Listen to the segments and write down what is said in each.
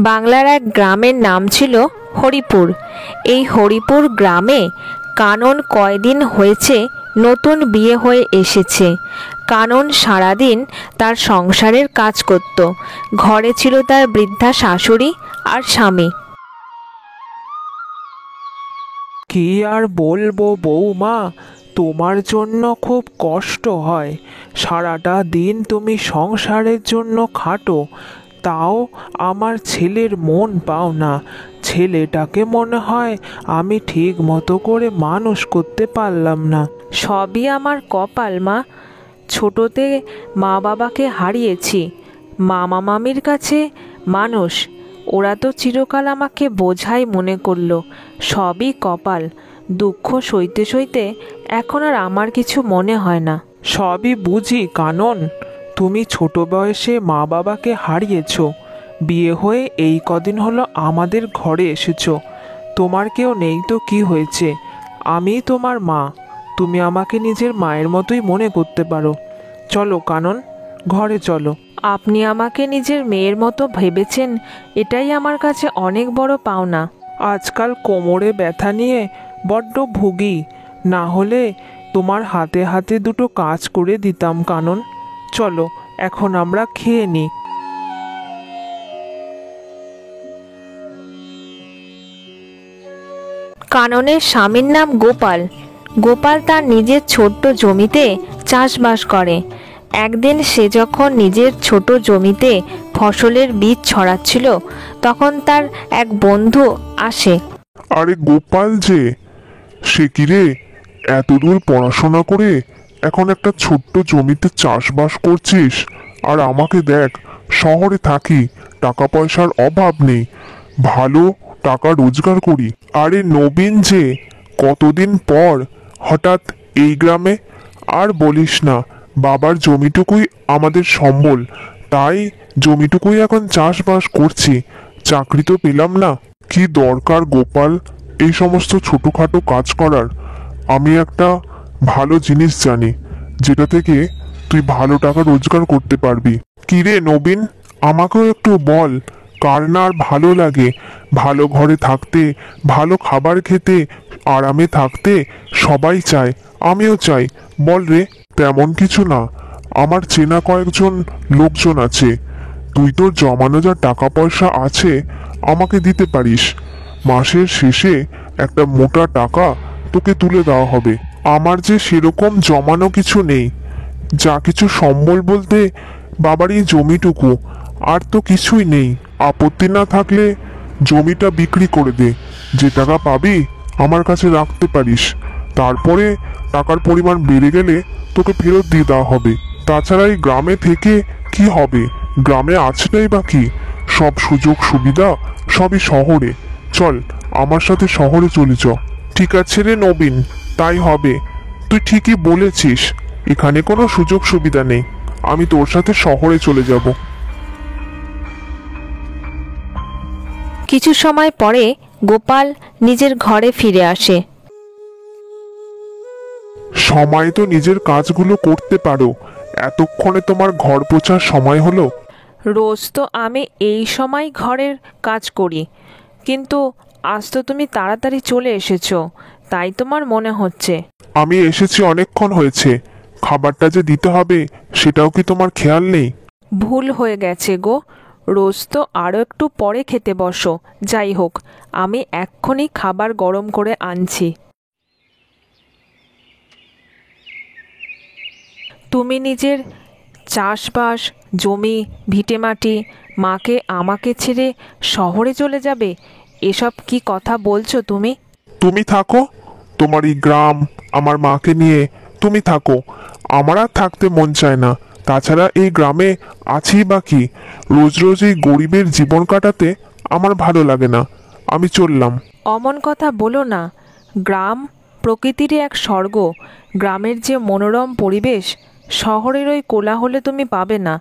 বাংলার এক গ্রামের নাম ছিল হরিপুর। এই হরিপুর গ্রামে কানন কয়দিন হয়েছে নতুন বিয়ে হয়ে এসেছে। কানন সারাদিন তার সংসারের কাজ করত। ঘরে ছিল তার বৃদ্ধা শাশুড়ি আর স্বামী। কি আর বলবো বৌমা, তোমার জন্য খুব কষ্ট হয়। সারাটা দিন তুমি সংসারের জন্য খাটো, তাও আমার ছেলের মন পাও না। ছেলেটাকে মনে হয় আমি ঠিক মতো করে মানুষ করতে পারলাম না। সবই আমার কপাল মা। ছোটতে মা বাবাকে হারিয়েছি। মামা মামির কাছে মানুষ, ওরা তো চিরকাল আমাকে বোঝাই মনে করলো। সবই কপাল। দুঃখ সইতে সইতে এখন আর আমার কিছু মনে হয় না। সবই বুঝি কানন, তুমি ছোট বয়সে মা বাবাকে হারিয়েছ। বিয়ে হয়ে এই কদিন হলো আমাদের ঘরে এসেছো। তোমার কেউ নেই তো কি হয়েছে? আমি তোমার মা, তুমি আমাকে নিজের মায়ের মতোই মনে করতে পারো। চলো কানন, ঘরে চলো। আপনি আমাকে নিজের মেয়ের মতো ভেবেছেন, এটাই আমার কাছে অনেক বড় পাওনা। আজকাল কোমরে ব্যথা নিয়ে বড্ড ভুগি, না হলে তোমার হাতে হাতে দুটো কাজ করে দিতাম কানন। চলো এখন আমরা খেয়ে নিই। কাননের স্বামীর নাম গোপাল। গোপাল তার নিজের ছোট্ট জমিতে চাষবাস করে। একদিন সে যখন নিজের ছোট জমিতে ফসলের বীজ ছড়াচ্ছিল, তখন তার এক বন্ধু আসে। আরে গোপাল যে, সে কি রে, এতদূর পড়াশোনা করে এখন একটা ছোট্ট জমিতে চাষবাস করছিস? আর আমাকে দেখ, শহরে থাকি, টাকা পয়সার অভাব নেই, ভালো টাকা রোজগার করি। আরে নবীন যে, কতদিন পর হঠাৎ এই গ্রামে। আর বলিস না, বাবার জমিটুকুই আমাদের সম্বল, তাই জমিটুকুই এখন চাষবাস করছি। চাকরি তো পেলাম না। কি দরকার গোপাল এই সমস্ত ছোটখাটো কাজ করার? আমি একটা ভালো জিনিস জানি, যেটা থেকে তুই ভালো টাকা রোজগার করতে পারবি। কি রে নবীন, আমাকেও একটু বল, কার না আর ভালো লাগে ভালো ঘরে থাকতে, ভালো খাবার খেতে, আরামে থাকতে? সবাই চায়, আমিও চাই। বল রে। তেমন কিছু না, আমার চেনা কয়েকজন লোকজন আছে। তুই তোর জমানো যা টাকা পয়সা আছে আমাকে দিতে পারিস। মাসের শেষে একটা মোটা টাকা তোকে তুলে দেওয়া হবে। আমার যে সেরকম জমানো কিছু নেই, যা কিছু সম্বল বলতে বাবার এই জমিটুকু, আর তো কিছুই নেই। আপত্তি না থাকলে জমিটা বিক্রি করে দে, যে টাকা পাবি আমার কাছে রাখতে পারিস। তারপরে টাকার পরিমাণ বেড়ে গেলে তোকে ফেরত দিয়ে দেওয়া হবে। তাছাড়া এই গ্রামে থেকে কি হবে? গ্রামে আছেটাই বা কি? সব সুযোগ সুবিধা সবই শহরে। চল আমার সাথে শহরে চলে চ। ঠিক আছে রে নবীন, তাই হবে। তুই ঠিকই বলেছিস, এখানে কোনো সুযোগ সুবিধা নেই। আমি তোর সাথে শহরে চলে যাব। কিছু সময় পরে গোপাল নিজের ঘরে ফিরে আসে। সময় তো নিজের কাজগুলো করতে পারো, এতক্ষণে তোমার ঘর পোছার সময় হলো? রোজ তো আমি এই সময় ঘরের কাজ করি, কিন্তু আজ তো তুমি তাড়াতাড়ি চলে এসেছো, তাই তোমার মনে হচ্ছে। আমি এসেছি অনেকক্ষণ হয়েছে, খাবারটা যে দিতে হবে সেটাও কি তোমার খেয়াল নেই? ভুল হয়ে গেছে গো। রোজ তো আরও একটু পরে খেতে বসো। যাই হোক, আমি এক্ষুনি খাবার গরম করে আনছি। তুমি নিজের চাষবাস, জমি, ভিটেমাটি, মাকে আমাকে ছেড়ে শহরে চলে যাবে? এসব কি কথা বলছো তুমি? তুমি থাকো, তোমার এই গ্রাম, আমার মাকে নিয়ে তুমি থাকো। আমার আর থাকতে মন চায় না। তাছাড়া এই গ্রামে আছি বা কি? রোজ রোজ এই গরিবের জীবন কাটাতে আমার ভালো লাগে না। আমি চললাম। অমন কথা বলো না। গ্রাম প্রকৃতিরই এক স্বর্গ। গ্রামের যে মনোরম পরিবেশ শহরের ওই কোলাহলে তুমি পাবে না।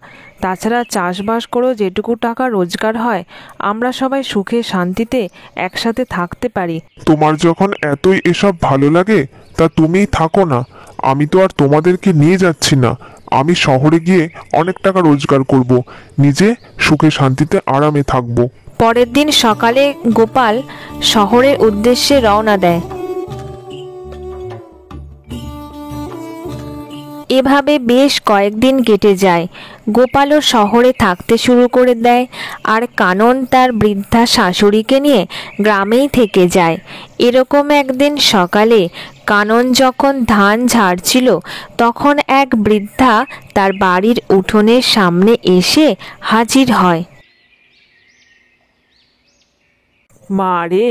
তাছাড়া চাষবাস করেও যেটুকু টাকা রোজগার হয়, আমরা সবাই সুখে শান্তিতে একসাথে থাকতে পারি। তোমার যখন এতই এসব ভালো লাগে, তা তুমিই থাকো না। আমি তো আর তোমাদেরকে নিয়ে যাচ্ছি না। আমি শহরে গিয়ে অনেক টাকা রোজগার করব, নিজে সুখে শান্তিতে আরামে থাকবো। পরের দিন সকালে গোপাল শহরের উদ্দেশ্যে রওনা দেয়। এভাবে বেশ কয়েকদিন কেটে যায়। গোপালও শহরে থাকতে শুরু করে দেয়, আর কানন তার বৃদ্ধা শাশুড়িকে নিয়ে গ্রামেই থেকে যায়। এরকম একদিন সকালে কানন যখন ধান ঝাড়ছিল, তখন এক বৃদ্ধা তার বাড়ির উঠোনের সামনে এসে হাজির হয়। মারে,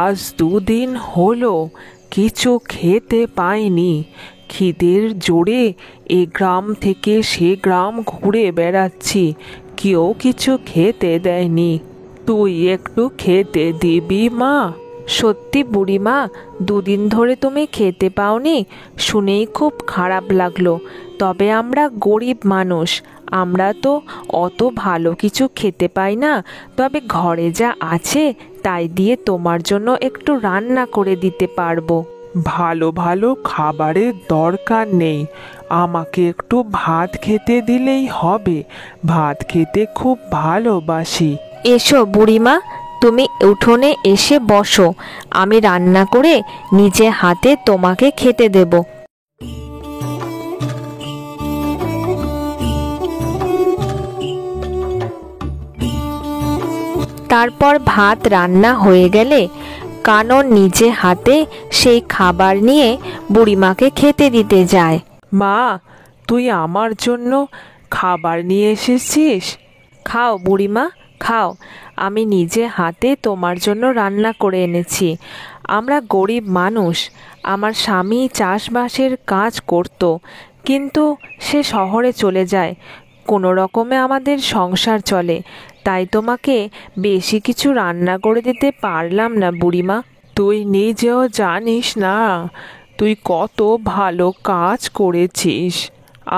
আজ 2 দিন হলো কিছু খেতে পাইনি। খিদের জোরে এ গ্রাম থেকে সে গ্রাম ঘুরে বেড়াচ্ছি, কেউ কিছু খেতে দেয়নি। তুই একটু খেতে দিবি মা? সত্যি বুড়িমা, 2 দিন ধরে তুমি খেতে পাওনি শুনেই খুব খারাপ লাগলো। তবে আমরা গরিব মানুষ, আমরা তো অত ভালো কিছু খেতে পাই না। তবে ঘরে যা আছে তাই দিয়ে তোমার জন্য একটু রান্না করে দিতে পারবো। ভালো ভালো খাবারের দরকার নেই, আমাকে একটু ভাত খেতে দিলেই হবে। ভাত খেতে খুব ভালোবাসি। এসো বুড়িমা, তুমি উঠোনে এসে বসো, আমি রান্না করে নিজে হাতে তোমাকে খেতে দেব। তারপর ভাত রান্না হয়ে গেলে কানন নিজে হাতে সেই খাবার নিয়ে বুড়িমাকে খেতে দিতে যায়। মা, তুই আমার জন্য খাবার নিয়ে এসেছিস? খাও বুড়িমা, খাও, আমি নিজে হাতে তোমার জন্য রান্না করে এনেছি। আমরা গরিব মানুষ, আমার স্বামী চাষবাসের কাজ করত, কিন্তু সে শহরে চলে যায়। কোনো রকমে আমাদের সংসার চলে, তাই তোমাকে বেশি কিছু রান্না করে দিতে পারলাম না বুড়িমা। তুই নিজেও জানিস না তুই কত ভালো কাজ করেছিস।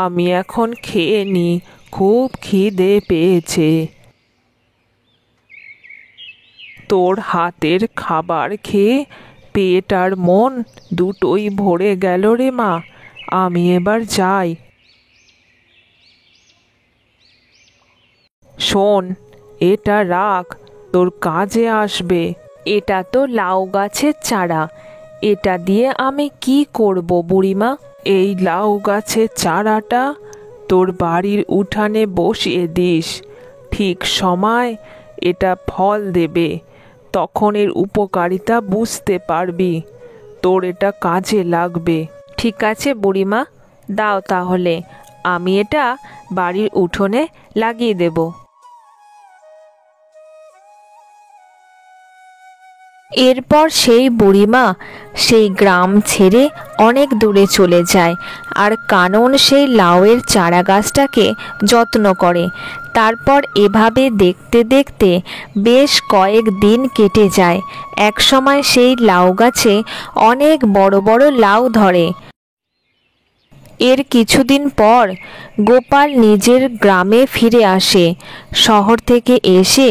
আমি এখন খেয়ে নি, খুব খিদে পেয়েছে। তোর হাতের খাবার খেয়ে পেট আর মন দুটোই ভরে গেল রে মা। আমি এবার যাই। শোন, এটা রাখ, তোর কাজে আসবে। এটা তো লাউ গাছের চারা, এটা দিয়ে আমি কি করব বুড়িমা? এই লাউ গাছের চারাটা তোর বাড়ির উঠানে বসিয়ে দিস। ঠিক সময় এটা ফল দেবে, তখন এর উপকারিতা বুঝতে পারবি। তোর এটা কাজে লাগবে। ঠিক আছে বুড়িমা, দাও তাহলে, আমি এটা বাড়ির উঠোনে লাগিয়ে দেব। এরপর সেই বুড়িমা সেই গ্রাম ছেড়ে অনেক দূরে চলে যায়, আর কানন সেই লাউয়ের চারা গাছটাকে যত্ন করে। তারপর এভাবে দেখতে দেখতে বেশ কয়েক দিন কেটে যায়। একসময় সেই লাউ গাছে অনেক বড় বড় লাউ ধরে। এর কিছুদিন পর গোপাল নিজের গ্রামে ফিরে আসে। শহর থেকে এসে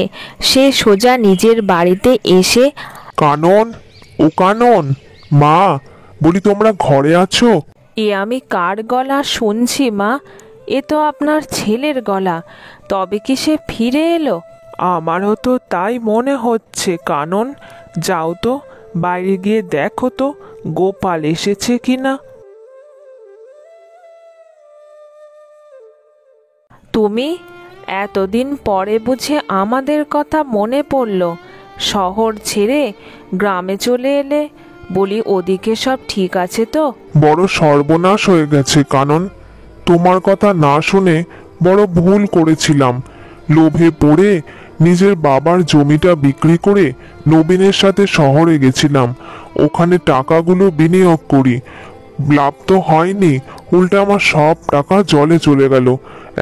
সে সোজা নিজের বাড়িতে এসে, কানন, ও কানন, মা, বলি তোমরা ঘরে আছো? এ আমি কার গলা শুনছি মা? এ তো আপনার ছেলের গলা। তবে কি সে ফিরে এলো? আমারও তো তাই মনে হচ্ছে কানন। যাও তো, বাইরে গিয়ে দেখো তো গোপাল এসেছে কিনা। তুমি এতদিন পরে বুঝে আমাদের কথা মনে পড়ল? শহর ছেড়ে গ্রামে চলে এলে। বলি, ওদিকে সব ঠিক আছে তো? বড় সর্বনাশ হয়ে গেছে কানন। তোমার কথা না শুনে বড় ভুল করেছিলাম। লোভে পড়ে নিজের বাবার জমিটা বিক্রি করে নবীনের সাথে শহরে গেছিলাম। ওখানে টাকাগুলো বিনিয়োগ করি, লাভ তো হয়নি, উল্টে আমার সব টাকা জলে চলে গেল।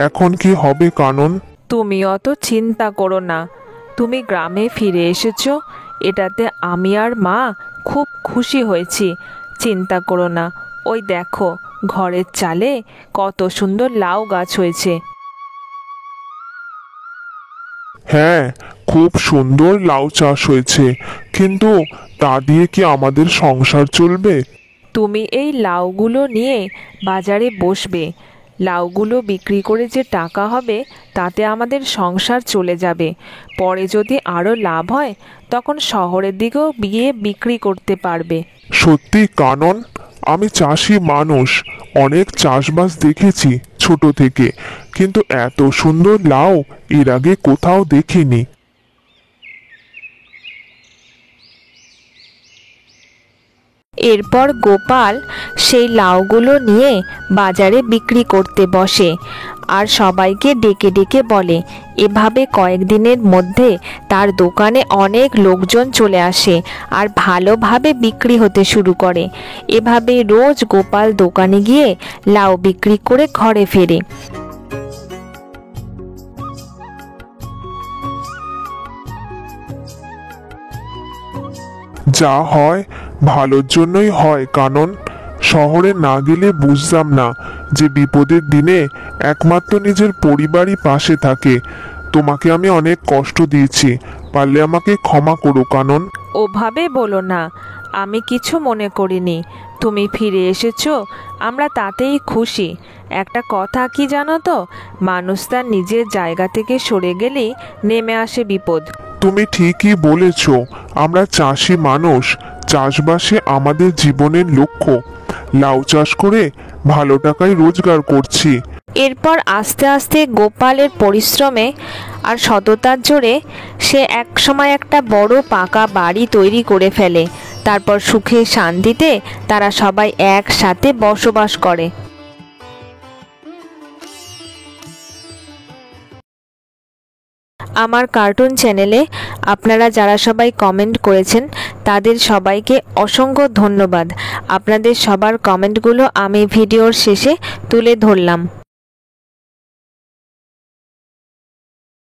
এখন কি হবে কানন? তুমি অত চিন্তা করো না, তুমি গ্রামে ফিরে এসেছো, এটাতে আমি আর মা খুব খুশি হয়েছি। চিন্তা করো না, ওই দেখো ঘরের চালে কত সুন্দর লাউ গাছ হয়েছে। হ্যাঁ, খুব সুন্দর লাউ চাষ হয়েছে, কিন্তু তা দিয়ে কি আমাদের সংসার চলবে? তুমি এই লাউগুলো নিয়ে বাজারে বসবে, লাউগুলো বিক্রি করে যে টাকা হবে তাতে আমাদের সংসার চলে যাবে। পরে যদি আরও লাভ হয় তখন শহরের দিকেও গিয়ে বিক্রি করতে পারবে। সত্যি কানন, আমি চাষি মানুষ, অনেক চাষবাস দেখেছি ছোট থেকে, কিন্তু এত সুন্দর লাউ এর আগে কোথাও দেখিনি। এরপর গোপাল সেই লাউগুলো নিয়ে বাজারে বিক্রি করতে বসে আর সবাইকে ডেকে ডেকে বলে। এভাবে কয়েকদিনের মধ্যে তার দোকানে অনেক লোকজন চলে আসে আর ভালোভাবে বিক্রি হতে শুরু করে। এভাবে রোজ গোপাল দোকানে গিয়ে লাউ বিক্রি করে ঘরে ফেরে। যা হয় ভালোর জন্যই হয় কানন। শহরে না গেলে বুঝতাম না যে বিপদের দিনে একমাত্র নিজের পরিবারই পাশে থাকে। তোমাকে আমি অনেক কষ্ট দিয়েছি, পারলে আমাকে ক্ষমা করো কানন। ওভাবে বলো না, আমি কিছু মনে করিনি। তুমি ফিরে এসেছো, আমরা তাতেই খুশি। একটা কথা কি জানো তো, মানুষ তার নিজের জায়গা থেকে সরে গেলেই নেমে আসে বিপদ। তুমি ঠিকই বলেছ, আমরা চাষি মানুষ, চাষবাসে আমাদের জীবনের লক্ষ্য। লাউ চাষ করে ভালো টাকায় রোজগার করছি। এরপর আস্তে আস্তে গোপালের পরিশ্রমে আর সততার জোরে সে একসময় একটা বড় পাকা বাড়ি তৈরি করে ফেলে। তারপর সুখে শান্তিতে তারা সবাই একসাথে বসবাস করে। আমার কার্টুন চ্যানেলে আপনারা যারা সবাই কমেন্ট করেছেন তাদের সবাইকে অসংখ্য ধন্যবাদ। আপনাদের সবার কমেন্টগুলো আমি ভিডিওর শেষে তুলে ধরলাম।